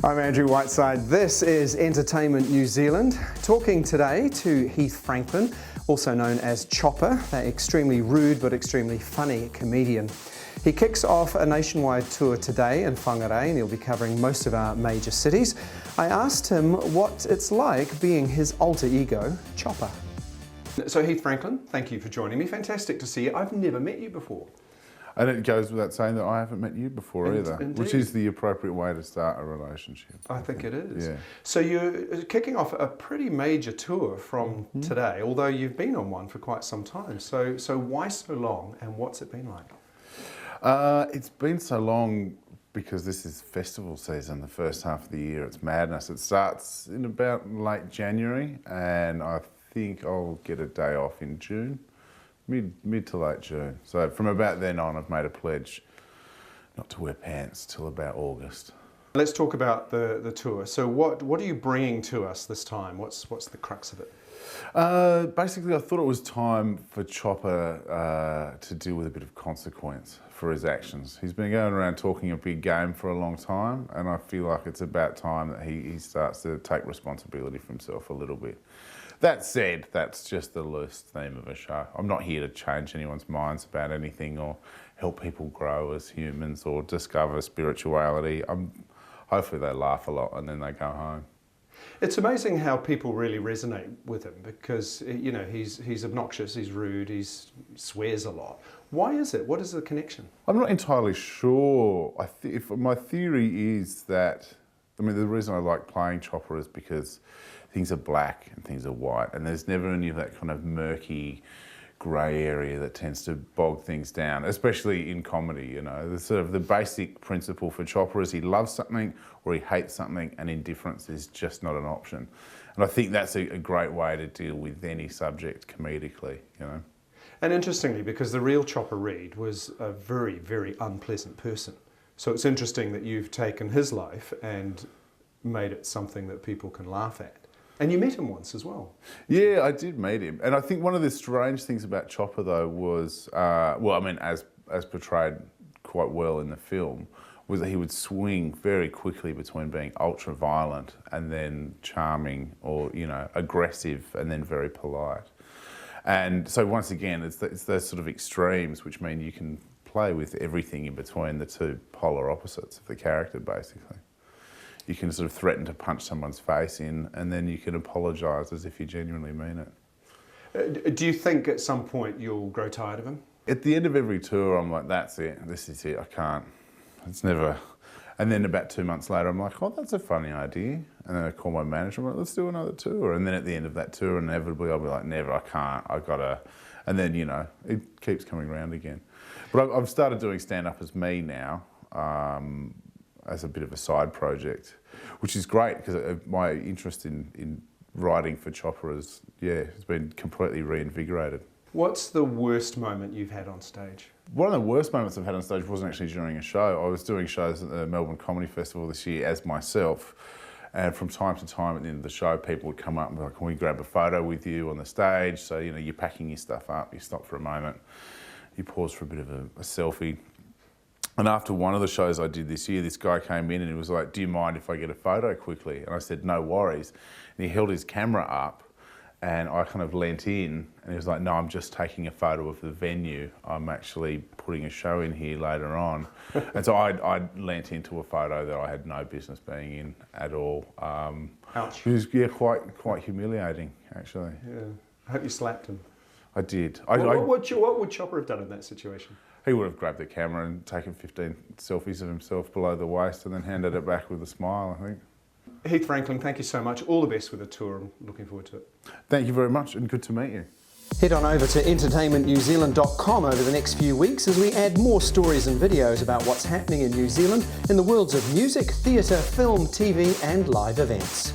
I'm Andrew Whiteside. This is Entertainment New Zealand. Talking today to Heath Franklin, also known as Chopper, that extremely rude but extremely funny comedian. He kicks off a nationwide tour today in Whangarei and he'll be covering most of our major cities. I asked him what it's like being his alter ego, Chopper. So Heath Franklin, thank you for joining me. Fantastic to see you. I've never met you before. And it goes without saying that I haven't met you before either, Indeed. which is the appropriate way to start a relationship. I think it is. Yeah. So you're kicking off a pretty major tour from today, although you've been on one for quite some time. So why so long and what's it been like? It's been so long because this is festival season, the first half of the year. It's madness. It starts in about late January and I think I'll get a day off in June. Mid to late June. So from about then on, I've made a pledge not to wear pants till about August. Let's talk about the tour. So what are you bringing to us this time? What's the crux of it? Basically, I thought it was time for Chopper to deal with a bit of consequence for his actions. He's been going around talking a big game for a long time, and I feel like it's about time that he starts to take responsibility for himself a little bit. That said, that's just the loose theme of a show. I'm not here to change anyone's minds about anything or help people grow as humans or discover spirituality. Hopefully they laugh a lot and then they go home. It's amazing how people really resonate with him because, you know, he's obnoxious, he's rude, he swears a lot. Why is it? What is the connection? I'm not entirely sure. My theory is that, I mean, the reason I like playing Chopper is because things are black and things are white, and there's never any of that kind of murky grey area that tends to bog things down, especially in comedy, you know. The sort of the basic principle for Chopper is he loves something or he hates something, and indifference is just not an option. And I think that's a great way to deal with any subject comedically, you know. And interestingly, because the real Chopper Reid was a very, very unpleasant person. So it's interesting that you've taken his life and made it something that people can laugh at. And you met him once as well. Yeah, I did meet him. And I think one of the strange things about Chopper, though, was, well, I mean, as portrayed quite well in the film, was that he would swing very quickly between being ultra violent and then charming or, you know, aggressive and then very polite. And so once again, it's those sort of extremes which mean you can play with everything in between the two polar opposites of the character, basically. You can sort of threaten to punch someone's face in and then you can apologise as if you genuinely mean it. Do you think at some point you'll grow tired of him? At the end of every tour, I'm like, that's it, this is it, I can't. It's never... And then about 2 months later, I'm like, oh, that's a funny idea. And then I call my manager, I'm like, let's do another tour. And then at the end of that tour, inevitably, I'll be like, never, I can't, I gotta... And then, you know, it keeps coming around again. But I've started doing stand-up as me now, as a bit of a side project, which is great because my interest in writing for Chopper has been completely reinvigorated. What's the worst moment you've had on stage? One of the worst moments I've had on stage wasn't actually during a show. I was doing shows at the Melbourne Comedy Festival this year as myself, and from time to time at the end of the show, people would come up and be like, can we grab a photo with you on the stage? So, you know, you're packing your stuff up, you stop for a moment, you pause for a bit of a selfie. And after one of the shows I did this year, this guy came in and he was like, do you mind if I get a photo quickly? And I said, no worries. And he held his camera up and I kind of leant in and he was like, no, I'm just taking a photo of the venue. I'm actually putting a show in here later on. And so I leant into a photo that I had no business being in at all. Ouch. It was quite humiliating, actually. Yeah. I hope you slapped him. I did. What would Chopper have done in that situation? He would have grabbed the camera and taken 15 selfies of himself below the waist and then handed it back with a smile, I think. Heath Franklin, thank you so much. All the best with the tour. I'm looking forward to it. Thank you very much and good to meet you. Head on over to entertainmentnewzealand.com over the next few weeks as we add more stories and videos about what's happening in New Zealand in the worlds of music, theatre, film, TV and live events.